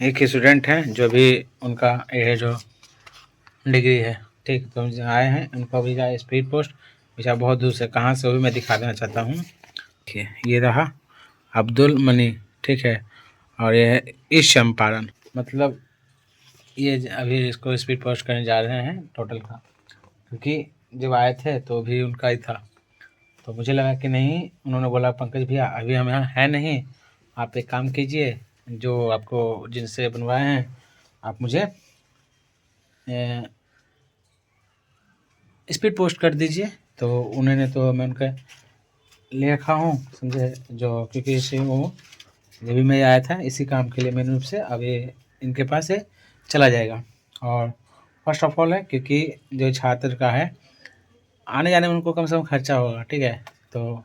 एक स्टूडेंट हैं जो भी उनका ये जो डिग्री है, ठीक, तो आए हैं, उनको भी जाए स्पीड पोस्ट बेचा बहुत दूर से, कहाँ से वो भी मैं दिखा देना चाहता हूँ। देखिए ये रहा अब्दुल मनी, ठीक है, और ये है ईस्ट चंपारण, मतलब ये अभी इसको स्पीड पोस्ट करने जा रहे हैं टोटल का, क्योंकि जब आए थे तो भी उनका ही था, तो मुझे लगा कि नहीं, उन्होंने बोला पंकज भैया अभी हम यहाँ है नहीं, आप एक काम कीजिए, जो आपको जिनसे बनवाए हैं आप मुझे स्पीड पोस्ट कर दीजिए। तो उन्होंने, तो मैं उनका ले रखा हूँ, समझे, जो क्योंकि इसे वो जब भी मैं आया था इसी काम के लिए, मैंने रूप से अब ये इनके पास से चला जाएगा। और फर्स्ट ऑफ ऑल है क्योंकि जो छात्र का है आने जाने में उनको कम से कम खर्चा होगा, ठीक है, तो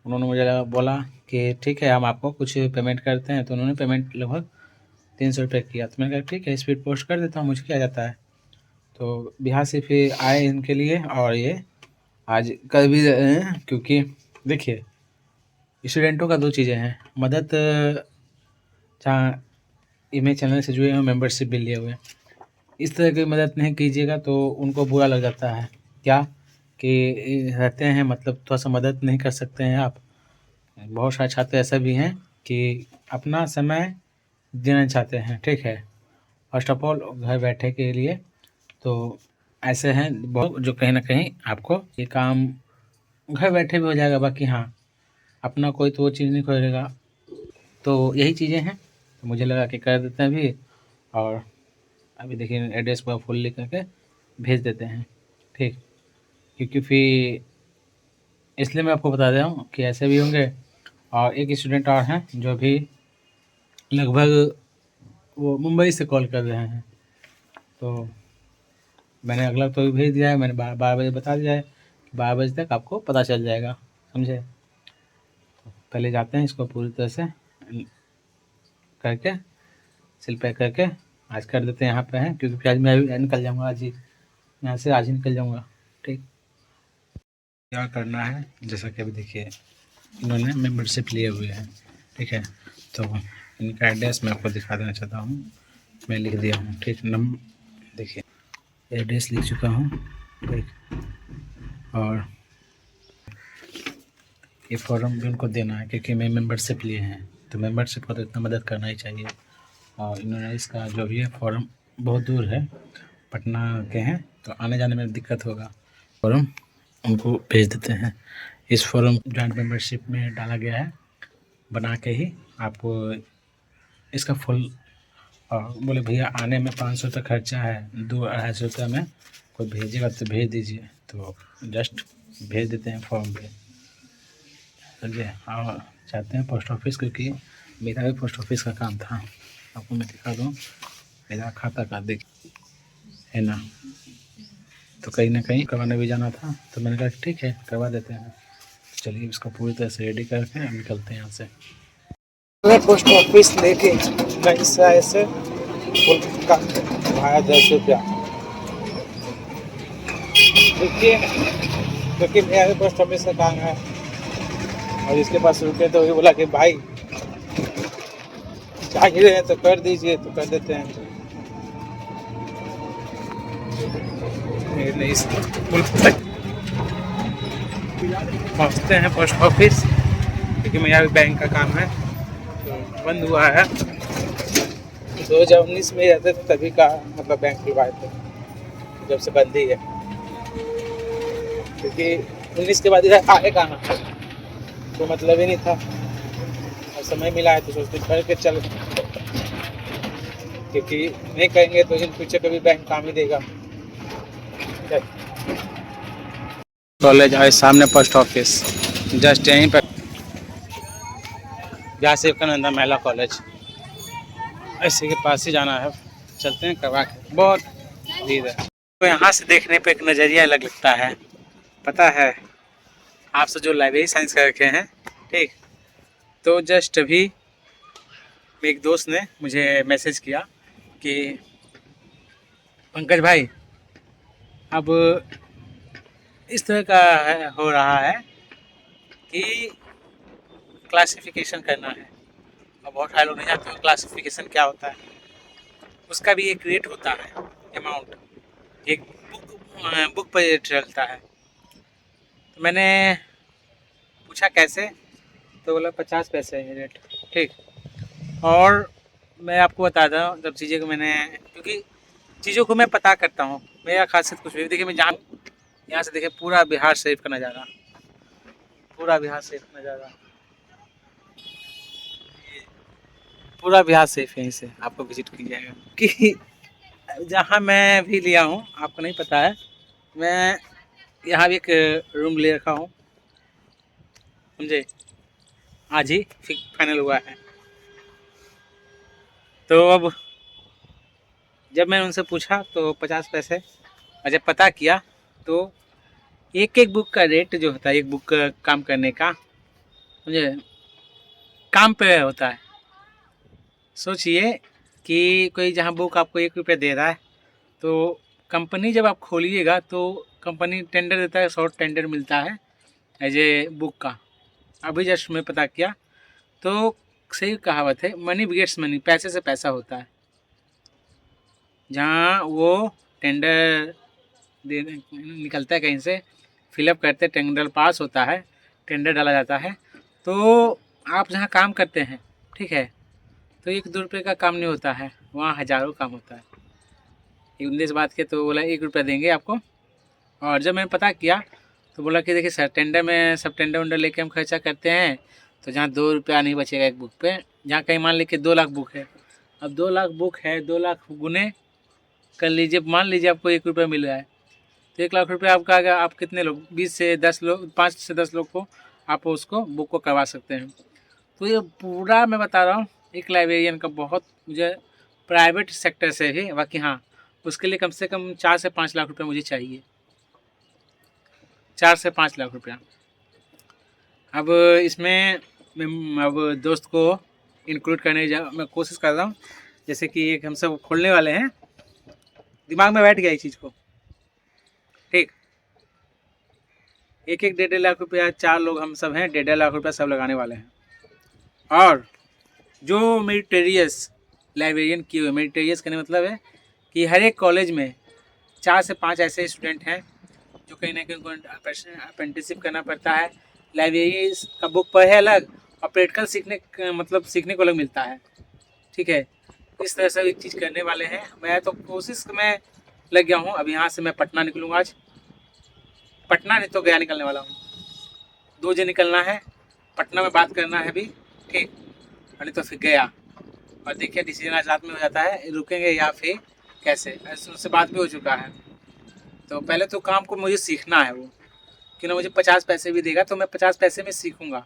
उन्होंने मुझे बोला कि ठीक है हम आपको कुछ पेमेंट करते हैं, तो उन्होंने पेमेंट लगभग 300 रुपये किया, तो मैंने कहा ठीक है स्पीड पोस्ट कर देता हूँ, मुझे क्या जाता है। तो बिहार से फिर आए इनके लिए, और ये आज कर भी रहे हैं, क्योंकि देखिए स्टूडेंटों का दो चीज़ें हैं, मदद, जहाँ ईमेल चैनल से जुड़े हुए मेंबरशिप भी लिए हुए, इस तरह की मदद नहीं कीजिएगा तो उनको बुरा लग जाता है, क्या कि रहते हैं, मतलब थोड़ा सा मदद नहीं कर सकते हैं आप। बहुत सारे छात्र ऐसे भी हैं कि अपना समय देना चाहते हैं, ठीक है, फर्स्ट ऑफ ऑल घर बैठे के लिए, तो ऐसे हैं बहुत, जो कहीं ना कहीं आपको ये काम घर बैठे भी हो जाएगा, बाकी हाँ अपना कोई तो वो चीज़ नहीं खोलेगा, तो यही चीज़ें हैं, तो मुझे लगा कि कर देते हैं अभी, और अभी देखिए एड्रेस पर फुल लिख करके भेज देते हैं, ठीक, क्योंकि फिर इसलिए मैं आपको बता दे रहा हूँ कि ऐसे भी होंगे। और एक स्टूडेंट और हैं जो भी लगभग वो मुंबई से कॉल कर रहे हैं, तो मैंने अगला तो भेज दिया है, मैंने 12 बजे बता दिया है कि 12 बजे तक आपको पता चल जाएगा, समझे। तो पहले जाते हैं इसको पूरी तरह से करके सिल पैक करके आज कर देते हैं, यहाँ पे हैं क्योंकि फिर आज मैं भी निकल जाऊँगा, आज ही यहाँ से आज ही निकल जाऊँगा, ठीक। क्या करना है, जैसा कि अभी देखिए इन्होंने मेंबरशिप लिए हुए हैं, ठीक है, तो इनका एड्रेस मैं आपको दिखा देना चाहता हूँ, मैं लिख दिया हूँ, ठीक, देखिए एड्रेस लिख चुका हूँ, ठीक, और ये फॉर्म भी उनको देना है क्योंकि मैं मेंबरशिप लिए हैं, तो मेंबरशिप को तो इतना मदद करना ही चाहिए। और इन्होंने इसका जो भी है फॉर्म बहुत दूर है, पटना के हैं, तो आने जाने में दिक्कत होगा, फॉर्म उनको भेज देते हैं। इस फॉर्म जॉइंट मेंबरशिप में डाला गया है, बना के ही आपको इसका फुल, और बोले भैया आने में 500 रुपये खर्चा है, 200-250 में कोई भेजेगा तो भेज दीजिए, तो जस्ट भेज देते हैं फॉर्म पे, समझे। और चाहते हैं पोस्ट ऑफिस, क्योंकि मेरा भी पोस्ट ऑफिस का काम था, आपको मैं दिखा दूँ मेरा खाता का, देख है ना, तो कहीं ना कहीं करवाने भी जाना था, तो मैंने कहा ठीक है करवा देते हैं, चलिए इसको पूरी तरह से रेडी करके हम निकलते हैं यहाँ से। पोस्ट ऑफिस लेके ऐसे भाया 10 रुपया, देखिए क्योंकि मेरा भी पोस्ट ऑफिस का काम है, और इसके पास रुके तो वही बोला कि भाई चाहिए रहे तो कर दीजिए, तो कर देते हैं। पहुँचते हैं पोस्ट ऑफिस, क्योंकि मेरा भी बैंक का काम है, तो बंद हुआ है, 2019 में रहते थे तभी का, मतलब बैंक खुलवाए थे, जब से बंद ही है, क्योंकि 19 के बाद इधर आए कहाँ, तो मतलब ही नहीं था, और समय मिला है तो सोचते कर के चल, क्योंकि नहीं करेंगे तो इन फ्यूचर कभी बैंक काम ही देगा। कॉलेज और सामने पोस्ट ऑफिस, जस्ट यहीं पर व्यास विवेकानंद महिला कॉलेज, ऐसे के पास ही जाना है, चलते हैं करवा के, बहुत भीड़ है। तो यहाँ से देखने पे एक नज़रिया अलग लगता है, पता है आपसे जो लाइब्रेरी साइंस कर रखे हैं, ठीक, तो जस्ट अभी एक दोस्त ने मुझे मैसेज किया कि पंकज भाई अब इस तरह का हो रहा है कि क्लासिफिकेशन करना है, और बहुत सारे लोग नहीं जानते क्लासिफिकेशन क्या होता है। उसका भी एक रेट होता है, अमाउंट एक बुक पर चलता है। तो मैंने पूछा कैसे, तो बोला 50 पैसे है रेट। ठीक, और मैं आपको बता दूँ जब चीज़ें को मैंने, क्योंकि चीज़ों को मैं पता करता हूँ, मेरा खासियत कुछ भी। देखिए मैं जहाँ यहाँ से देखिए पूरा बिहार शरीफ का नज़ारा, पूरा बिहार शरीफ का नज़ारा, पूरा बिहार शरीफ यहीं से आपको विजिट की जाएगा। कि जहाँ मैं भी लिया हूँ आपको नहीं पता है, मैं यहाँ भी एक रूम ले रखा हूँ, समझे, आज ही फाइनल हुआ है। तो अब जब मैंने उनसे पूछा तो 50 पैसे, और जब पता किया तो एक एक बुक का रेट जो होता है, एक बुक का काम करने का, मुझे काम पे होता है। सोचिए कि कोई जहाँ बुक आपको 1 रुपया दे रहा है, तो कंपनी जब आप खोलिएगा तो कंपनी टेंडर देता है, शॉर्ट टेंडर मिलता है एज ए बुक का। अभी जस्ट मैं पता किया तो सही कहावत है, मनी बिगेट्स मनी, पैसे से पैसा होता है। जहाँ वो टेंडर दे निकलता है कहीं से, फिलअप करते, टेंडर पास होता है, टेंडर डाला जाता है, तो आप जहाँ काम करते हैं, ठीक है, तो 1-2 रुपये का काम नहीं होता है, वहाँ हज़ारों काम होता है। 19 बात के तो बोला 1 रुपया देंगे आपको। और जब मैंने पता किया तो बोला कि देखिए सर, टेंडर में सब टेंडर वेंडर लेके हम खर्चा करते हैं, तो जहाँ 2 रुपया नहीं बचेगा एक बुक पे, जहाँ कहीं मान लीजिए 2 लाख बुक है, अब 2 लाख बुक है, 2 लाख गुने कर लीजिए, मान लीजिए आपको 1 रुपया मिल रहा है, तो 1 लाख रुपया आपका आएगा। आप कितने लोग, 20 से 10 लोग, 5 से 10 लोग को आप उसको बुक को करवा सकते हैं। तो ये पूरा मैं बता रहा हूँ एक लाइब्रेरियन का बहुत, मुझे प्राइवेट सेक्टर से ही, बाकी हाँ उसके लिए कम से कम 4 से 5 लाख रुपये मुझे चाहिए, 4 से 5 लाख रुपया। अब इसमें मैं अब दोस्त को इंक्लूड करने मैं कोशिश कर रहा हूँ, जैसे कि एक हम सब खोलने वाले हैं, दिमाग में बैठ गया इस चीज़ को। ठीक, 1-1 1.5 लाख रुपया, 4 लोग हम सब हैं, 1.5 लाख रुपया सब लगाने वाले हैं। और जो मेरिटोरियस लाइब्रेरियन किए हुए, मेरिटोरियस कहने मतलब है कि हर एक कॉलेज में 4 से 5 ऐसे स्टूडेंट हैं जो कहीं ना कहीं उनको अप्रेंटिसशिप करना पड़ता है। लाइब्रेरी का बुक पर है अलग, और प्रैक्टिकल सीखने को अलग मिलता है। ठीक है, इस तरह से एक चीज़ करने वाले हैं। मैं तो कोशिश में लग गया हूँ। अब यहाँ से मैं पटना निकलूँगा आज, पटना नहीं तो गया निकलने वाला हूँ, 2 बजे निकलना है, पटना में बात करना है अभी, ठीक, और नहीं तो फिर गया। और देखिए डिसीजन आज रात में हो जाता है, रुकेंगे या फिर कैसे। ऐसे उससे बात भी हो चुका है। तो पहले तो काम को मुझे सीखना है, वो कि ना मुझे 50 पैसे भी देगा तो मैं 50 पैसे में सीखूंगा,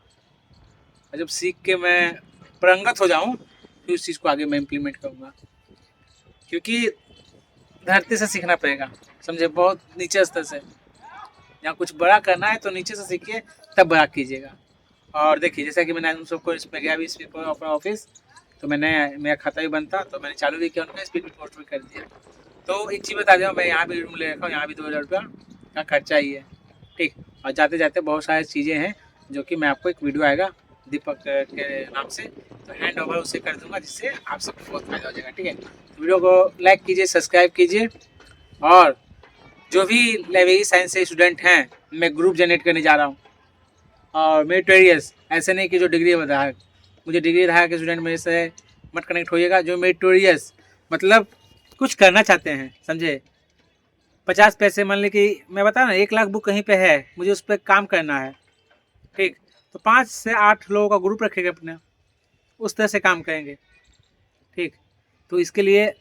और जब सीख के मैं पारंगत हो जाऊं फिर उस चीज़ को आगे मैं इम्प्लीमेंट करूंगा। क्योंकि धरती से सीखना पड़ेगा, समझे, बहुत नीचे स्तर से। जहाँ कुछ बड़ा करना है तो नीचे से सीखिए, तब बड़ा कीजिएगा। और देखिए जैसा कि मैंने उन सबको इसमें गया भी, इस पर अपना ऑफिस, तो मैंने, मेरा खाता भी बनता तो मैंने चालू भी किया, उनका स्पीड भी पोस्ट भी कर दिया। तो एक चीज़ बता दूँ, मैं यहाँ भी रूम ले रखा हूँ, यहाँ भी 2000 रुपया का खर्चा ही है। ठीक, और जाते जाते बहुत सारी चीज़ें हैं जो कि मैं आपको एक वीडियो आएगा दीपक के नाम से, तो हैंड ओवर उसे कर दूंगा, जिससे आप सबको बहुत फायदा हो जाएगा। ठीक है, तो वीडियो को लाइक कीजिए, सब्सक्राइब कीजिए। और जो भी लाइब्रेरी साइंस से स्टूडेंट हैं, मैं ग्रुप जनरेट करने जा रहा हूँ। और मेरिटोरियस ऐसे नहीं कि जो डिग्री बता है, मुझे डिग्री रहा के स्टूडेंट मेरे से मत कनेक्ट होइएगा। जो मेरिटोरियस मतलब कुछ करना चाहते हैं, समझे, 50 पैसे मान ली कि मैं बता ना 1 लाख बुक कहीं पे है, मुझे उस पर काम करना है, ठीक, तो 5 से 8 लोगों का ग्रुप रखेंगे अपने, उस तरह से काम करेंगे। ठीक, तो इसके लिए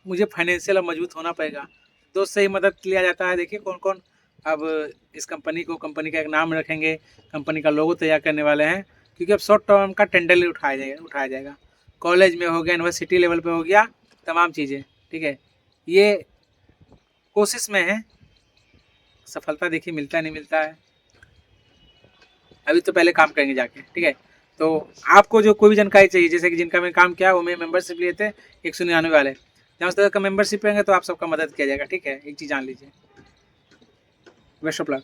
मुझे फाइनेंशियल मजबूत होना पड़ेगा। दोस्त से ही मदद लिया जाता है। देखिए कौन कौन अब इस कंपनी को, कंपनी का एक नाम रखेंगे, कंपनी का लोगो तैयार करने वाले हैं, क्योंकि अब शॉर्ट टर्म का टेंडर उठाया जाएगा। कॉलेज में हो गया, यूनिवर्सिटी लेवल पे हो गया, तमाम चीज़ें। ठीक है, ये कोशिश में है, सफलता देखिए मिलता नहीं मिलता है, अभी तो पहले काम करेंगे जाके। ठीक है, तो आपको जो कोई भी जानकारी चाहिए, जैसे कि जिनका मैंने काम किया वो मैं मेंबरशिप लिए थे 199 वाले, जहाँ उस तरह का मेंबरशिप रहेंगे तो आप सबका मदद किया जाएगा। ठीक है, एक चीज़ जान लीजिए। Best of luck.